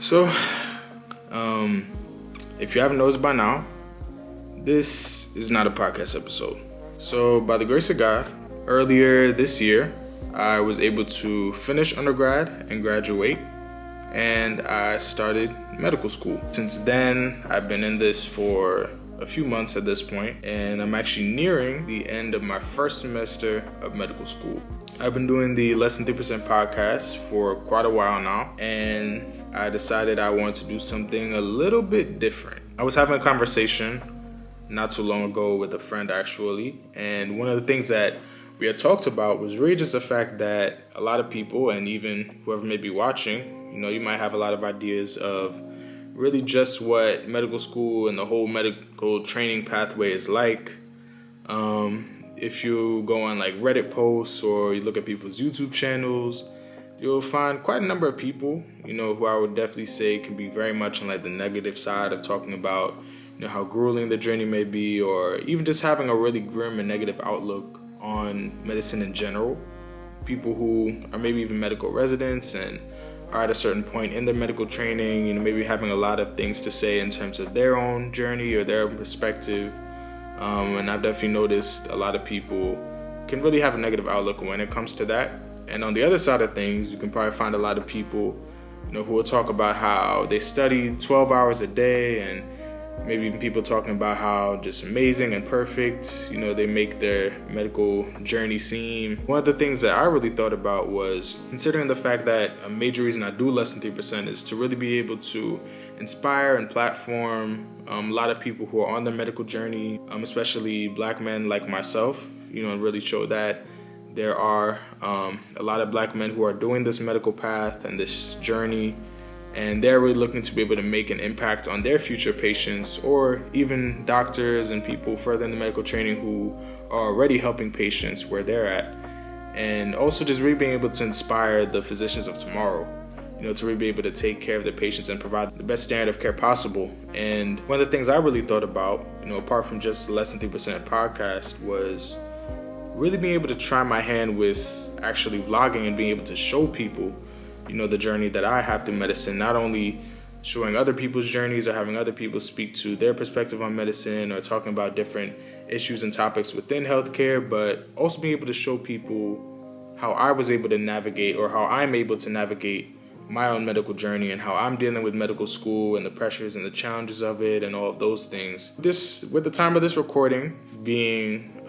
So, if you haven't noticed by now, this is not a podcast episode. So, by the grace of God, earlier this year, I was able to finish undergrad and graduate, and I started medical school. Since then, I've been in this for a few months at this point, and I'm actually nearing the end of my first semester of medical school. I've been doing the Less Than 3% podcast for quite a while now, and I decided I wanted to do something a little bit different. I was having a conversation not too long ago with a friend actually, and one of the things that we had talked about was really just the fact that a lot of people, and even whoever may be watching, you might have a lot of ideas of really just what medical school and the whole medical training pathway is like. If you go on like Reddit posts or you look at people's YouTube channels, you'll find quite a number of people, who I would definitely say can be very much on like the negative side of talking about, how grueling the journey may be, or even just having a really grim and negative outlook on medicine in general. People who are maybe even medical residents and are at a certain point in their medical training, maybe having a lot of things to say in terms of their own journey or their perspective. And I've definitely noticed a lot of people can really have a negative outlook when it comes to that. And on the other side of things, you can probably find a lot of people, who will talk about how they study 12 hours a day, and maybe even people talking about how just amazing and perfect, they make their medical journey seem. One of the things that I really thought about was considering the fact that a major reason I do Less Than 3% is to really be able to inspire and platform a lot of people who are on their medical journey, especially Black men like myself, and really show that there are a lot of Black men who are doing this medical path and this journey, and they're really looking to be able to make an impact on their future patients, or even doctors and people further in the medical training who are already helping patients where they're at. And also just really being able to inspire the physicians of tomorrow, to really be able to take care of their patients and provide the best standard of care possible. And one of the things I really thought about, apart from just the Less Than 3% podcast, was really being able to try my hand with actually vlogging and being able to show people, the journey that I have through medicine, not only showing other people's journeys or having other people speak to their perspective on medicine or talking about different issues and topics within healthcare, but also being able to show people how I was able to navigate, or how I'm able to navigate my own medical journey, and how I'm dealing with medical school and the pressures and the challenges of it and all of those things. With the time of this recording being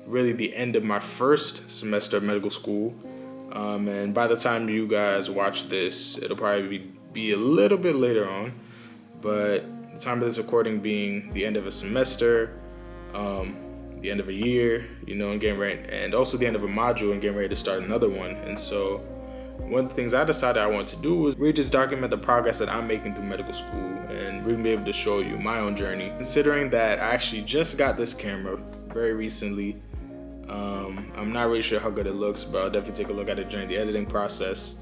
really the end of my first semester of medical school, and by the time you guys watch this, it'll probably be a little bit later on, but the time of this recording being the end of a semester, the end of a year, and getting ready, and also the end of a module and getting ready to start another one. And so one of the things I decided I wanted to do was really just document the progress that I'm making through medical school and really be able to show you my own journey. Considering that I actually just got this camera very recently, I'm not really sure how good it looks, but I'll definitely take a look at it during the editing process.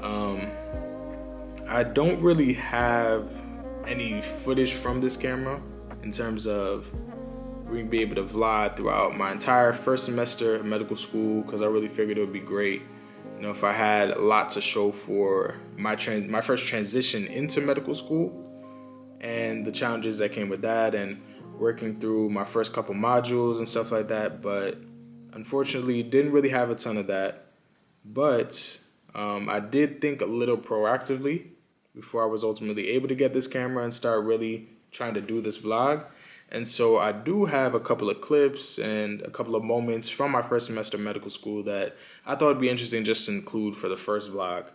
I don't really have any footage from this camera in terms of really be able to vlog throughout my entire first semester of medical school, because I really figured it would be great, if I had a lot to show for my first transition into medical school and the challenges that came with that, and working through my first couple modules and stuff like that. But unfortunately, didn't really have a ton of that. But I did think a little proactively before I was ultimately able to get this camera and start really trying to do this vlog. And so I do have a couple of clips and a couple of moments from my first semester of medical school that I thought would be interesting just to include for the first vlog.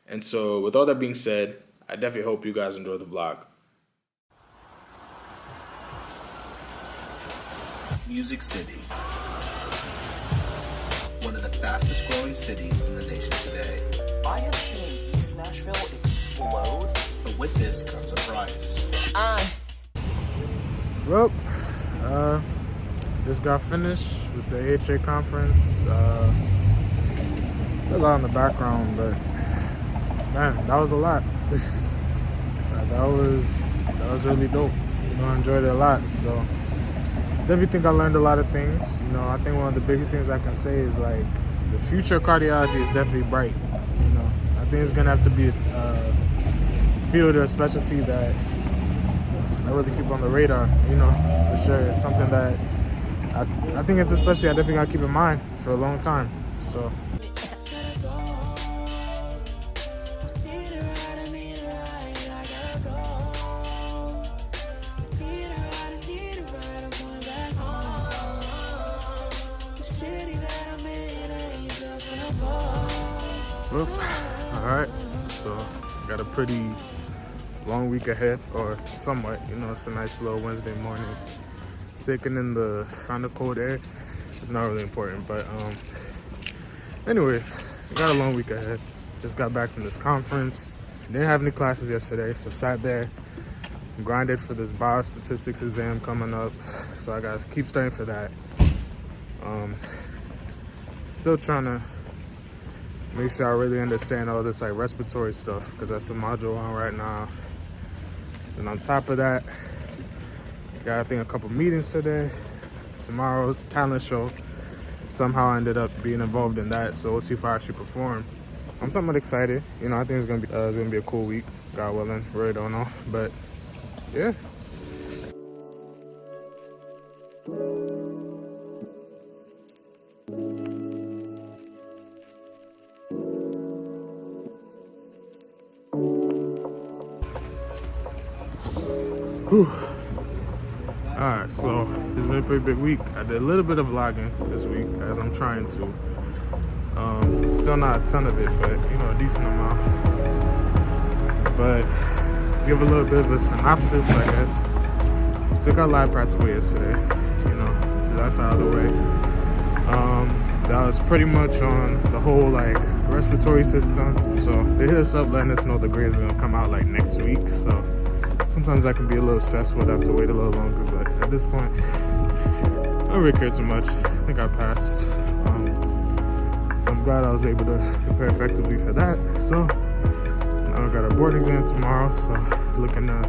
And so with all that being said, I definitely hope you guys enjoy the vlog. Music City, one of the fastest growing cities in the nation today. I have seen with this comes a price. Well, just got finished with the AHA conference. A lot in the background, but man, that was a lot. that was really dope. I enjoyed it a lot. So definitely think I learned a lot of things. I think one of the biggest things I can say is like the future of cardiology is definitely bright. I think it's gonna have to be a field or a specialty that I really keep on the radar. For sure. It's something that I think it's a specialty I definitely gotta keep in mind for a long time. So. Well, alright, so got a pretty long week ahead, or somewhat, it's a nice little Wednesday morning. Taking in the kind of cold air. It's not really important, but anyways, got a long week ahead. Just got back from this conference. Didn't have any classes yesterday, so sat there, grinded for this biostatistics exam coming up, so I gotta keep studying for that. Still trying to make sure I really understand all this like respiratory stuff, because that's the module on right now. And on top of that, got I think a couple meetings today. Tomorrow's talent show. Somehow I ended up being involved in that, so we'll see if I actually perform. I'm somewhat excited. I think it's gonna be a cool week. God willing, really don't know, but yeah. Alright, so it's been a pretty big week. I did a little bit of vlogging this week as I'm trying to. Still not a ton of it, but a decent amount. But give a little bit of a synopsis, I guess. Took our lab practical yesterday, so that's out of the way. That was pretty much on the whole like respiratory system. So they hit us up letting us know the grades are gonna come out like next week. So sometimes that can be a little stressful to have to wait a little longer, but at this point, I don't really care too much. I think I passed. So I'm glad I was able to prepare effectively for that. So now I got a board exam tomorrow, so looking to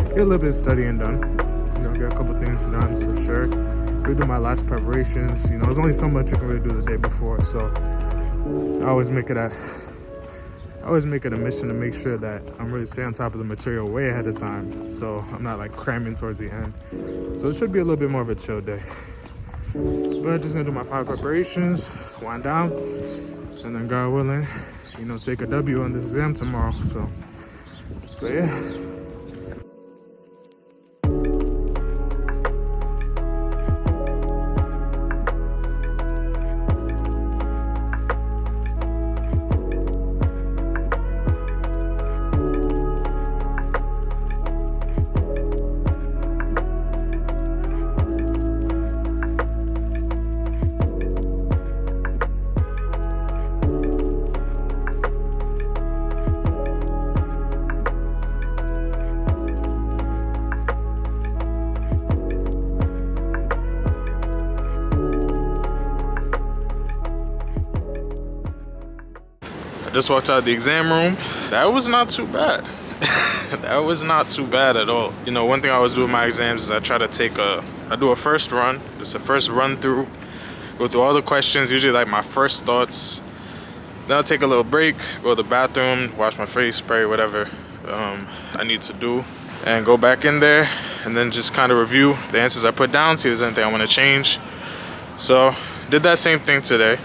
get a little bit of studying done. Get a couple things done for sure. Redo my last preparations. There's only so much you can really do the day before, so I always make it a mission to make sure that I'm really staying on top of the material way ahead of time, so I'm not like cramming towards the end. So it should be a little bit more of a chill day. But just gonna do my final preparations, wind down, and then God willing, take a W on this exam tomorrow. So, but yeah. Just walked out of the exam room. That was not too bad. That was not too bad at all. One thing I always do with my exams is I try to I do a first run, just a first run through, go through all the questions, usually like my first thoughts. Then I'll take a little break, go to the bathroom, wash my face, spray, whatever I need to do, and go back in there, and then just kind of review the answers I put down, see if there's anything I want to change. So, did that same thing today.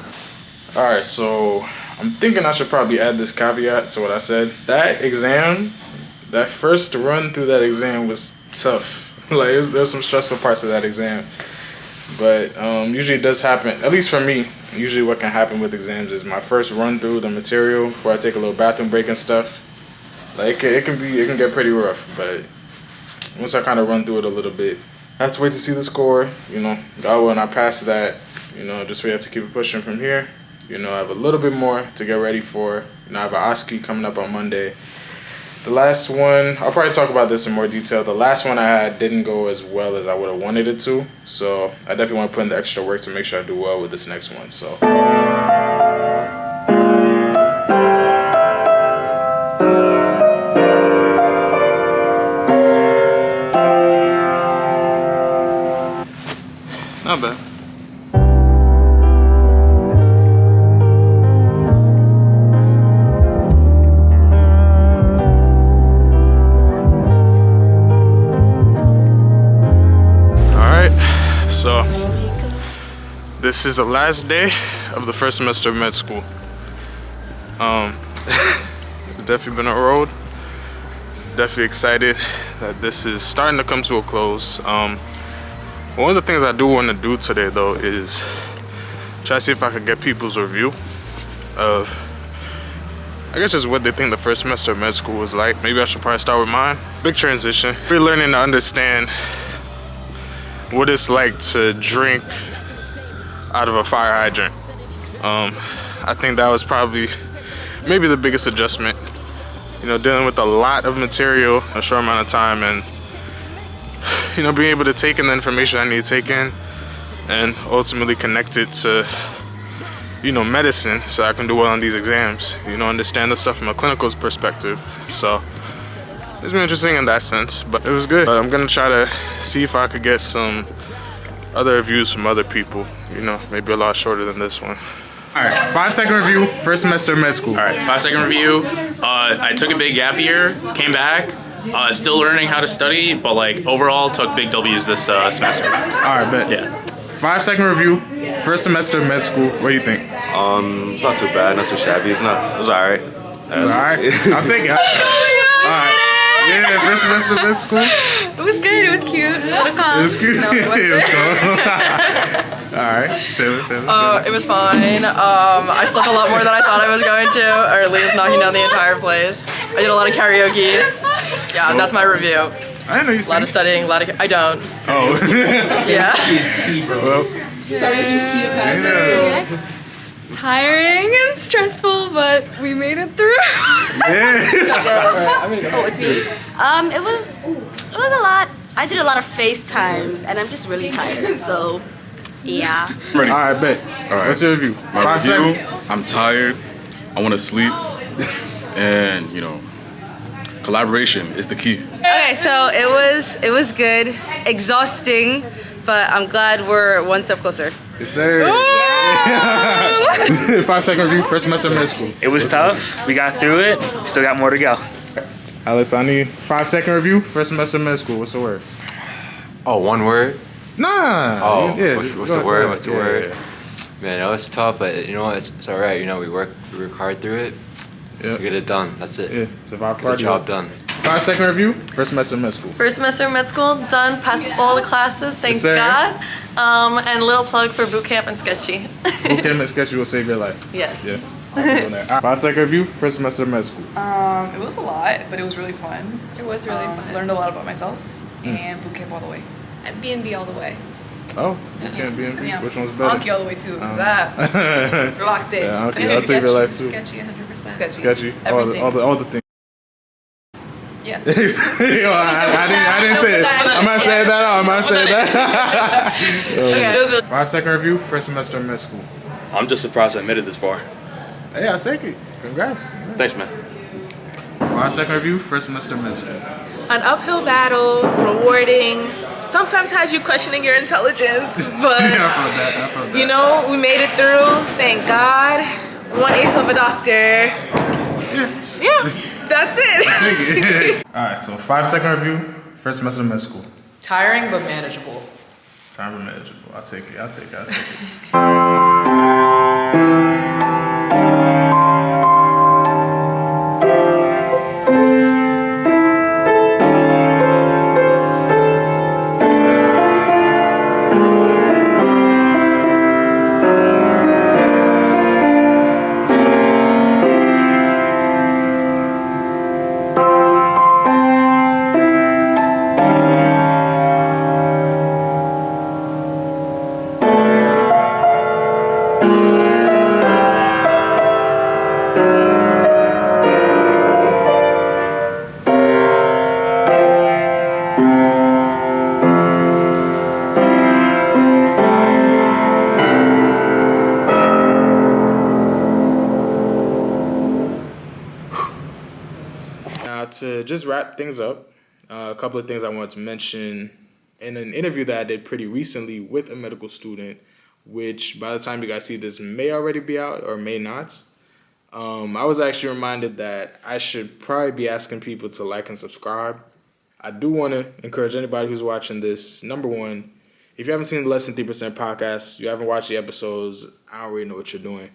All right, so I'm thinking I should probably add this caveat to what I said. That exam, that first run through that exam was tough. There's some stressful parts of that exam. But usually it does happen, at least for me, usually what can happen with exams is my first run through the material before I take a little bathroom break and stuff. It can get pretty rough, but once I kind of run through it a little bit, I have to wait to see the score. God willing, I pass that. Just we have to keep it pushing from here. I have a little bit more to get ready for. I have an OSCE coming up on Monday. The last one, I'll probably talk about this in more detail. The last one I had didn't go as well as I would have wanted it to. So I definitely want to put in the extra work to make sure I do well with this next one. So. Not bad. So, this is the last day of the first semester of med school. It's definitely been a road. Definitely excited that this is starting to come to a close. One of the things I do want to do today, though, is try to see if I could get people's review of, I guess, just what they think the first semester of med school was like. Maybe I should probably start with mine. Big transition. We're learning to understand what it's like to drink out of a fire hydrant. I think that was probably maybe the biggest adjustment. You know, dealing with a lot of material in a short amount of time, and you know, being able to take in the information I need to take in and ultimately connect it to, you know, medicine, so I can do well on these exams. You know, understand the stuff from a clinical perspective. So it's been interesting in that sense, but it was good. I'm gonna try to see if I could get some other reviews from other people, you know, maybe a lot shorter than this one. All right, 5-second review, first semester of med school. All right, 5-second review. I took a big gap year, came back, still learning how to study, but like overall took big W's this semester. All right, bet. Yeah. 5-second review, first semester of med school. What do you think? It's not too bad, not too shabby. It was all right. All right, I'll take it. All right. Yeah, first semester of med school. It was good. It was cute. It was cute. No, it wasn't. It was cool. All right, Taylor. It was fine. I slept a lot more than I thought I was going to, or at least knocking down the entire place. I did a lot of karaoke. Yeah, that's my review. I didn't know you A lot of sang. studying, a lot of. I don't. Oh. Yeah. Well, Tiring and stressful, but we made it through. yeah. Oh, it's me. It was a lot. I did a lot of FaceTimes, and I'm just really tired. So, yeah. Ready. All right, bet. All right. What's your review? My 5 review, seconds. I'm tired. I want to sleep. And, you know, collaboration is the key. Okay, so it was good, exhausting, but I'm glad we're one step closer. Yes, sir. 5-second review, first semester of med school. It was tough. We got through it. Still got more to go. Alex, I need 5-second review, first semester of med school. What's the word? Oh, one word? Nah. Oh, yeah, what's the word? What's the word? Yeah. Man, it was tough, but you know what? It's all right. You know, we work hard through it. Yep. We get it done. That's it. Yeah, survive Get the party. job done. 5-second review, first semester of med school. First semester of med school, done, passed all the classes, thank Yes, sir. God. And a little plug for boot camp and sketchy. Boot camp and sketchy will save your life. Yes. Yeah. I'll be doing that. 5-second review, first semester of med school. It was a lot, but it was really fun. It was really fun. Learned a lot about myself, and boot camp all the way. B&B all the way. Oh, boot camp, B&B. Yeah. Which one's better? Anki all the way too, because that locked in. Yeah, okay. I'll save your life too. Sketchy, 100%. Sketchy. Sketchy. Everything. All the things. Yes. Yo, I didn't say it. I'm gonna say that out. I'm gonna say that. Okay. It was really 5-second review, first semester of med school. I'm just surprised I made it this far. Hey, I'll take it. Congrats. Thanks, man. 5-second review, first semester of med school. An uphill battle, rewarding, sometimes has you questioning your intelligence, but I felt that. you know, we made it through, thank God. 1/8 of a doctor. Yeah, that's it. Take it. All right, so 5-second review, first semester of med school. Tiring but manageable. Time and manageable. I'll take it. To just wrap things up, a couple of things I wanted to mention in an interview that I did pretty recently with a medical student, which by the time you guys see this may already be out or may not. I was actually reminded that I should probably be asking people to like and subscribe. I do want to encourage anybody who's watching this. Number one, if you haven't seen the Less Than 3% podcast, you haven't watched the episodes, I don't really know what you're doing.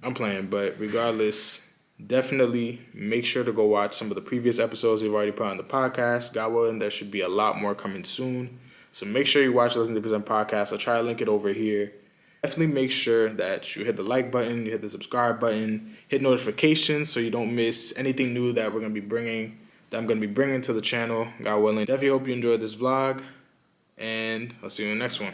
I'm playing, but regardless, definitely make sure to go watch some of the previous episodes we've already put on the podcast. God willing, there should be a lot more coming soon. So make sure you watch the Less Than 3% podcast. I'll try to link it over here. Definitely make sure that you hit the like button, you hit the subscribe button, hit notifications so you don't miss anything new that I'm going to be bringing to the channel. God willing. Definitely hope you enjoyed this vlog, and I'll see you in the next one.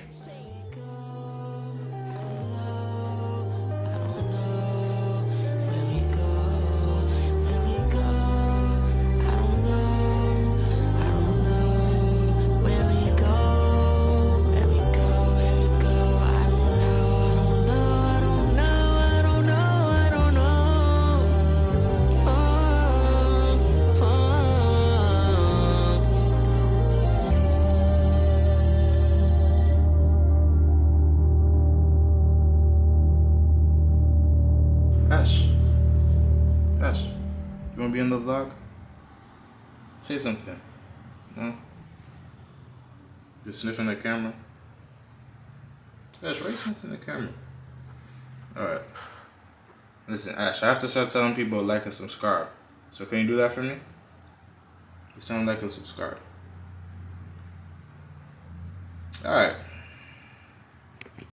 Ash, you want to be in the vlog? Say something. No? You're sniffing the camera? Ash, why are you sniffing the camera? Alright. Listen, Ash, I have to start telling people to like and subscribe. So can you do that for me? Just tell them like and subscribe. Alright.